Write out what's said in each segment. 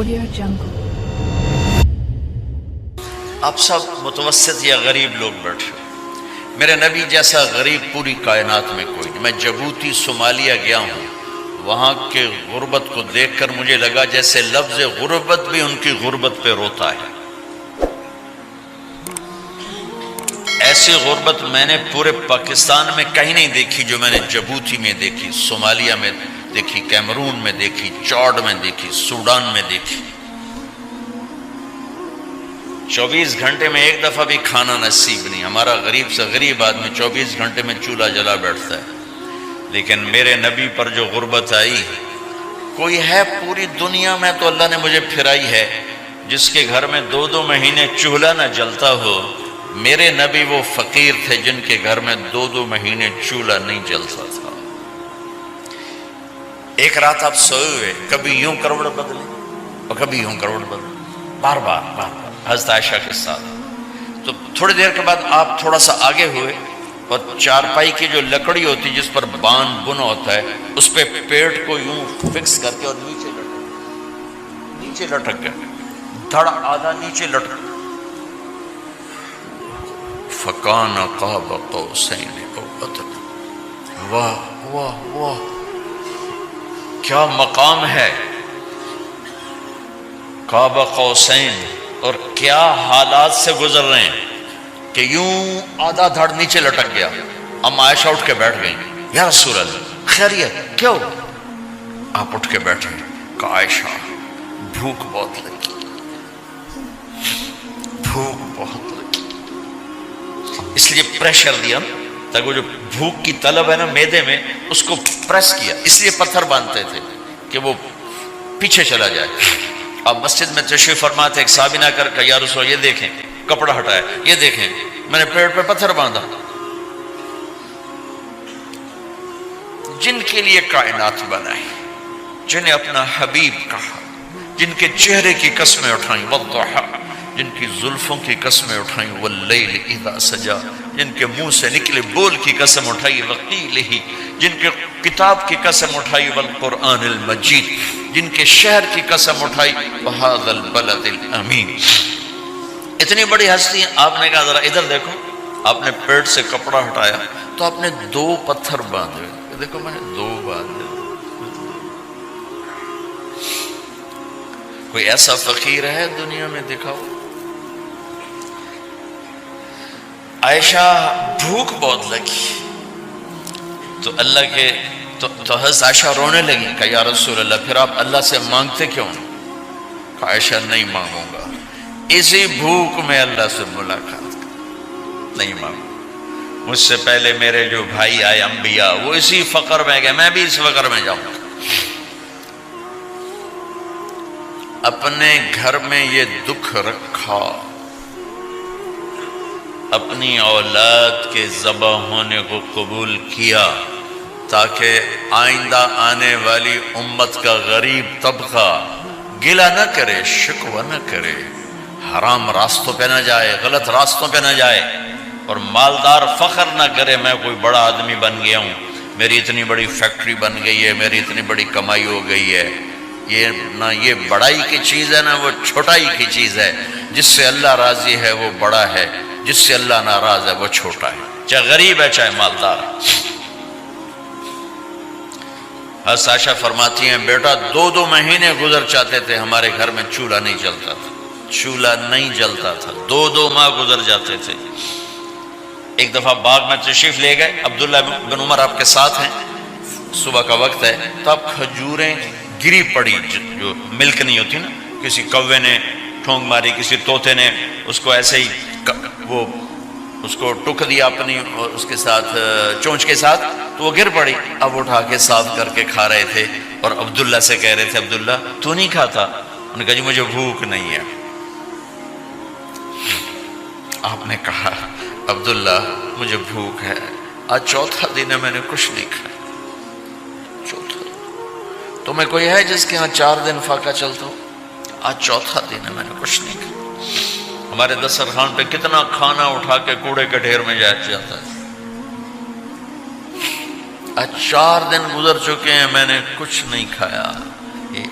Audio Jungle. آپ سب متوسط یا غریب لوگ بیٹھے ہو. میرے نبی جیسا غریب پوری کائنات میں کوئی نہیں. میں جبوتی صومالیہ گیا ہوں، وہاں کے غربت کو دیکھ کر مجھے لگا جیسے لفظ غربت بھی ان کی غربت پہ روتا ہے. ایسی غربت میں نے پورے پاکستان میں کہیں نہیں دیکھی جو میں نے جبوتی میں دیکھی، صومالیہ میں دیکھی، کیمرون میں دیکھی، چاڈ میں دیکھی، سوڈان میں دیکھی. 24 گھنٹے میں ایک دفعہ بھی کھانا نصیب نہیں. ہمارا غریب سے غریب آدمی 24 گھنٹے میں چولہا جلا بیٹھتا ہے. لیکن میرے نبی پر جو غربت آئی، کوئی ہے پوری دنیا میں تو اللہ نے مجھے پھرائی ہے جس کے گھر میں 2 مہینے چولہا نہ جلتا ہو. میرے نبی وہ فقیر تھے جن کے گھر میں 2 مہینے چولہا نہیں جلتا تھا. ایک رات آپ سوئے ہوئے، کبھی یوں کروڑ بدلے اور کبھی یوں کروڑ بدلے، بار بار حضرت عائشہ کے ساتھ. تو تھوڑی دیر کے بعد آپ تھوڑا سا آگے ہوئے اور چارپائی کی جو لکڑی ہوتی جس پر بان بنا ہوتا ہے، اس پہ پیٹ کو یوں فکس کر کے اور نیچے لٹک گئے، دھڑ آدھا نیچے لٹک. فکان قاب قوسین او ادنی. واہ واہ واہ، کیا مقام ہے قاب قوسین، اور کیا حالات سے گزر رہے ہیں کہ یوں آدھا دھڑ نیچے لٹک گیا. ام عائشہ اٹھ کے بیٹھ گئی، یا رسول اللہ خیریت کیوں؟ آپ اٹھ کے بیٹھے. کہ عائشہ بھوک بہت لگی، بھوک بہت لگی، اس لیے پریشر دیا تاکہ وہ جو بھوک کی طلب ہے نا میدے میں، اس کو پریس کیا. اس لیے پتھر باندھتے تھے کہ وہ پیچھے چلا جائے. اب مسجد میں تشریف فرما تھے، ایک صحابی نہ کر کہ یا رسول یہ دیکھیں کپڑا ہٹایا، یہ دیکھیں میں نے پیٹ پہ پتھر باندھا. جن کے لیے کائنات بنائی، جنہیں اپنا حبیب کہا، جن کے چہرے کی قسمیں اٹھائیں، والضحی، جن کی زلفوں کی قسمیں اٹھائیں، واللیل اذا سجا، جن کے منہ سے نکلے بول کی قسم اٹھائی، وقیلہ، جن کے کتاب کی قسم اٹھائی، والقرآن المجید، جن کے شہر کی قسم اٹھائی، وہذا البلد الامین. اتنی بڑی ہستی. آپ نے کہا ذرا ادھر دیکھو. آپ نے پیٹ سے کپڑا ہٹایا تو آپ نے 2 پتھر باندھے. دیکھو میں نے 2 باندھے. کوئی ایسا فقیر ہے دنیا میں؟ دکھاؤ. عائشہ بھوک بہت لگی تو اللہ کے تو حضرت عائشہ رونے لگی کہ یا رسول اللہ پھر آپ اللہ سے مانگتے کیوں؟ کہ عائشہ نہیں مانگوں گا، اسی بھوک میں اللہ سے ملاقات نہیں مانگوں. مجھ سے پہلے میرے جو بھائی آئے انبیاء، وہ اسی فقر میں گئے، میں بھی اس فقر میں جاؤں گا. اپنے گھر میں یہ دکھ رکھا، اپنی اولاد کے ذبح ہونے کو قبول کیا تاکہ آئندہ آنے والی امت کا غریب طبقہ گلہ نہ کرے، شکوہ نہ کرے، حرام راستوں پہ نہ جائے، غلط راستوں پہ نہ جائے، اور مالدار فخر نہ کرے میں کوئی بڑا آدمی بن گیا ہوں، میری اتنی بڑی فیکٹری بن گئی ہے، میری اتنی بڑی کمائی ہو گئی ہے. یہ نہ یہ بڑائی کی چیز ہے، نہ وہ چھوٹائی کی چیز ہے. جس سے اللہ راضی ہے وہ بڑا ہے، جس سے اللہ ناراض ہے وہ چھوٹا ہے، چاہے غریب ہے چاہے مالدار. حضرت عائشہ فرماتی ہیں بیٹا 2 مہینے گزر جاتے تھے ہمارے گھر میں چولہا نہیں جلتا تھا، چولہا نہیں جلتا تھا، 2 ماہ گزر جاتے تھے. ایک دفعہ باغ میں تشریف لے گئے، عبداللہ بن عمر آپ کے ساتھ ہیں، صبح کا وقت ہے تو اب کھجوریں گری پڑی، جو ملک نہیں ہوتی نا، کسی کوے نے ٹھونگ ماری، کسی طوطے نے اس کو ایسے ہی وہ اس کو ٹک دیا اپنی اس کے ساتھ چونچ کے ساتھ، تو وہ گر پڑی. اب اٹھا کے صاف کر کے کھا رہے تھے اور عبداللہ سے کہہ رہے تھے عبداللہ تو نہیں کھاتا؟ انہوں نے کہا جی مجھے بھوک نہیں ہے. آپ نے کہا عبداللہ مجھے بھوک ہے، آج 4تھا دن ہے میں نے کچھ نہیں کھایا. 4تھا تمہیں کوئی ہے جس کے ہاں 4 دن فاقہ چلتا ہو؟ آج 4تھا دن ہے میں نے کچھ نہیں کھایا. ہمارے دسترخوان پہ کتنا کھانا اٹھا کے کوڑے کے ڈھیر میں جاتا ہے. آج 4 دن گزر چکے ہیں میں نے کچھ نہیں کھایا.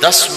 10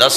10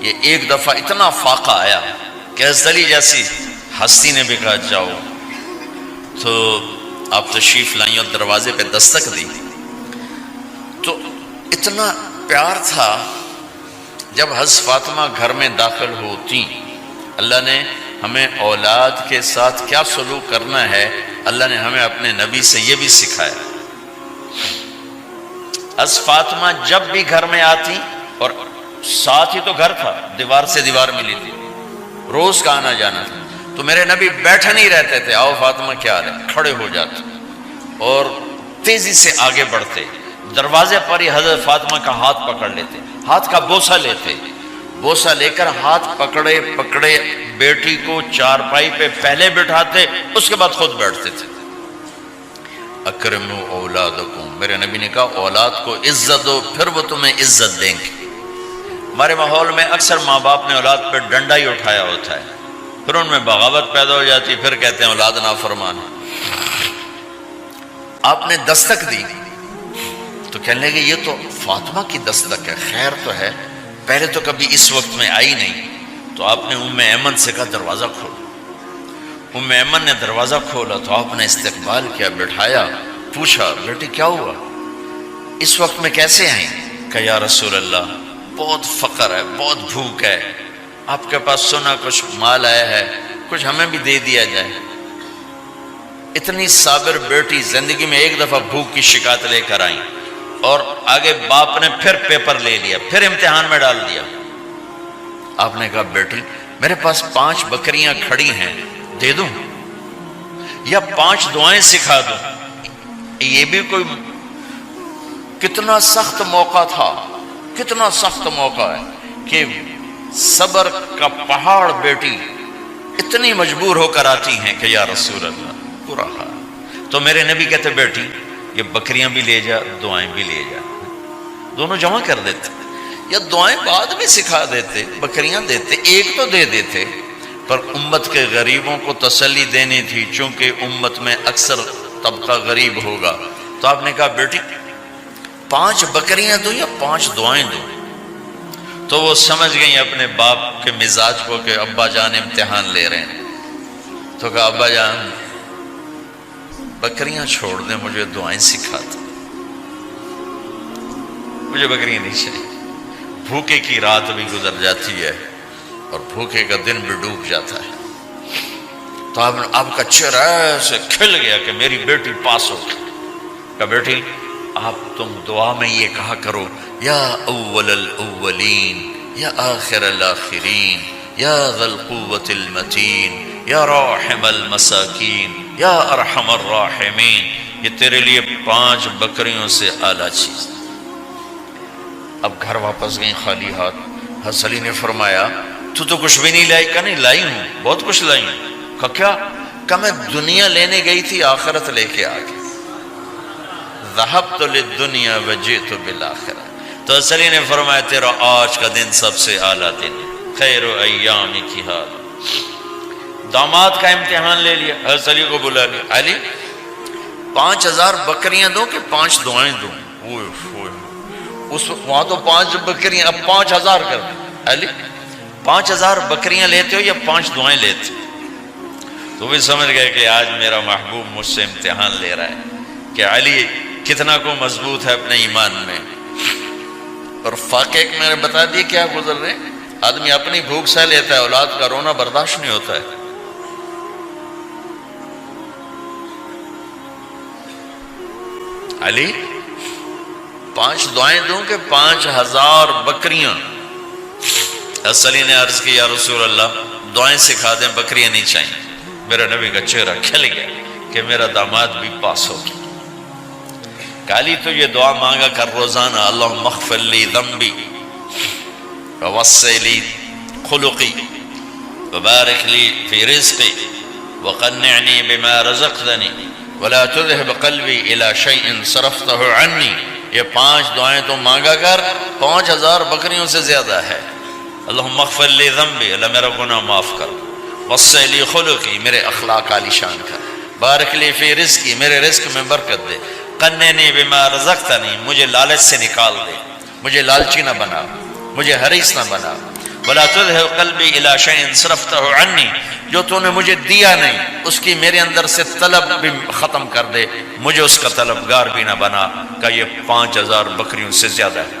یہ ایک دفعہ اتنا فاقہ آیا کہ حضرت علی جیسی ہستی نے بھی کہا جاؤ، تو آپ تشریف لائیں اور دروازے پہ دستک دی، تو اتنا پیار تھا۔ جب حضرت فاطمہ گھر میں داخل ہوتی، اللہ نے ہمیں اولاد کے ساتھ کیا سلوک کرنا ہے، اللہ نے ہمیں اپنے نبی سے یہ بھی سکھایا۔ حضرت فاطمہ جب بھی گھر میں آتی، اور ساتھ ہی تو گھر تھا، دیوار سے دیوار ملی تھی، روز کا آنا جانا تھا، تو میرے نبی بیٹھے نہیں رہتے تھے، آؤ فاطمہ کیا حال ہے، کھڑے ہو جاتے اور تیزی سے آگے بڑھتے، دروازے پر ہی حضرت فاطمہ کا ہاتھ پکڑ لیتے، ہاتھ کا بوسہ لیتے، بوسہ لے کر ہاتھ پکڑے پکڑے بیٹی کو چارپائی پہ پہلے بٹھاتے، اس کے بعد خود بیٹھتے تھے۔ اکرموا اولادکم، میرے نبی نے کہا اولاد کو عزت دو، پھر وہ تمہیں عزت دیں گے۔ ہمارے ماحول میں اکثر ماں باپ نے اولاد پہ ڈنڈا ہی اٹھایا ہوتا ہے، پھر ان میں بغاوت پیدا ہو جاتی، پھر کہتے ہیں اولاد نافرمان ہے۔ آپ نے دستک دی تو کہنے لگے یہ تو فاطمہ کی دستک ہے، خیر تو ہے، پہلے تو کبھی اس وقت میں آئی نہیں۔ تو آپ نے ام ایمن سے کہا دروازہ کھولو۔ ام ایمن نے دروازہ کھولا تو آپ نے استقبال کیا، بٹھایا، پوچھا بیٹی کیا ہوا، اس وقت میں کیسے آئیں؟ کہا یا رسول اللہ بہت فقر ہے، بہت بھوک ہے، آپ کے پاس سنا کچھ مال آیا ہے، کچھ ہمیں بھی دے دیا جائے۔ اتنی صابر بیٹی زندگی میں ایک دفعہ بھوک کی شکایت لے کر آئیں، اور آگے باپ نے پھر پیپر لے لیا، پھر امتحان میں ڈال دیا۔ آپ نے کہا بیٹی میرے پاس 5 بکریاں کھڑی ہیں، دے دوں یا 5 دعائیں سکھا دوں؟ یہ بھی کوئی کتنا سخت موقع تھا، کتنا سخت موقع ہے کہ صبر کا پہاڑ بیٹی اتنی مجبور ہو کر آتی ہیں کہ یا رسول اللہ برا حال۔ تو میرے نبی کہتے بیٹی یہ بکریاں بھی لے جا، دعائیں بھی لے جا، دونوں جمع کر دیتے، یا دعائیں بعد میں سکھا دیتے، بکریاں دیتے، ایک تو دے دیتے، پر امت کے غریبوں کو تسلی دینی تھی، چونکہ امت میں اکثر طبقہ غریب ہوگا۔ تو آپ نے کہا بیٹی 5 بکریاں دوں یا 5 دعائیں دوں؟ تو وہ سمجھ گئیں اپنے باپ کے مزاج کو کہ ابا جان امتحان لے رہے ہیں، تو کہا ابا جان بکریاں چھوڑ دیں، مجھے دعائیں سکھا دیں، مجھے بکریاں نہیں چاہیے۔ بھوکے کی رات بھی گزر جاتی ہے اور بھوکے کا دن بھی ڈوب جاتا ہے۔ تو آپ کا چہرہ ایسے کھل گیا کہ میری بیٹی پاس ہو گئی۔ کہا بیٹی آپ تم دعا میں یہ کہا کرو یا اول الاولین یا آخر الاخرین یا ذا القوة المتین یا راحم المساکین یا ارحم الراحمین، یہ تیرے لیے 5 بکریوں سے اعلیٰ چیز۔ اب گھر واپس گئیں خالی ہاتھ۔ حضرت علی نے فرمایا تو کچھ بھی نہیں لائی؟ کہا نہیں لائی ہوں، بہت کچھ لائی ہوں۔ کہا کیا؟ کہا میں دنیا لینے گئی تھی، آخرت لے کے آ گئی۔ ذهبت للدنیا وجئت بالآخرہ۔ تو حضرت علی نے فرمایا تیرا آج کا دن سب سے اعلیٰ دن، خیر ایام کی حال۔ داماد کا امتحان لے لیا، حضرت علی کو بلا لیا، علی 5000 بکریاں دوں کہ 5 دعائیں دوں؟ اس وہاں تو 5 بکریاں، اب 5000 کر دیں۔ علی 5000 بکریاں لیتے ہو یا 5 دعائیں لیتے ہو؟ تو بھی سمجھ گئے کہ آج میرا محبوب مجھ سے امتحان لے رہا ہے کہ علی کتنا کو مضبوط ہے اپنے ایمان میں۔ اور فاقے میں نے بتا دیے کیا گزر رہے ہیں۔ آدمی اپنی بھوک سہ لیتا ہے، اولاد کا رونا برداشت نہیں ہوتا ہے۔ علی 5 دعائیں دوں کہ 5000 بکریاں؟ حضرت علی نے عرض کی یا رسول اللہ دعائیں سکھا دیں، بکریاں نہیں چاہیے۔ میرا نبی کا چہرہ کھل گیا کہ میرا داماد بھی پاس ہو گیا۔ کالی تو یہ دعا مانگا کر روزانہ، اللہم اغفر لی ذنبی ووسع لی خلقی وبارک لی فی رزقی وقنعنی بما رزقتنی ولا تذهب قلبی الی شیء صرفته عنی۔ یہ 5 دعائیں تو مانگا کر، 5000 بکریوں سے زیادہ ہے۔ اللہم اغفر لی ذنبی، اللہ میرا گناہ معاف کر، وسع لی خلقی، میرے اخلاق عالی شان کر، بارک لی فی رزقی، میرے رزق میں برکت دے، قنعنی بما رزقتنی، مجھے لالچ سے نکال دے، مجھے لالچی نہ بنا، مجھے حریص نہ بنا، ولا تذهب قلبی الی شیء صرفتہ عنی، جو تو نے مجھے دیا نہیں اس کی میرے اندر سے طلب بھی ختم کر دے، مجھے اس کا طلبگار بھی نہ بنا، کہ یہ 5000 بکریوں سے زیادہ ہے۔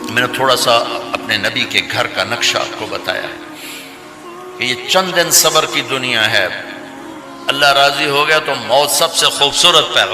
میں نے تھوڑا سا اپنے نبی کے گھر کا نقشہ آپ کو بتایا ہے کہ یہ چند دن صبر کی دنیا ہے، اللہ راضی ہو گیا تو موت سب سے خوبصورت پیغام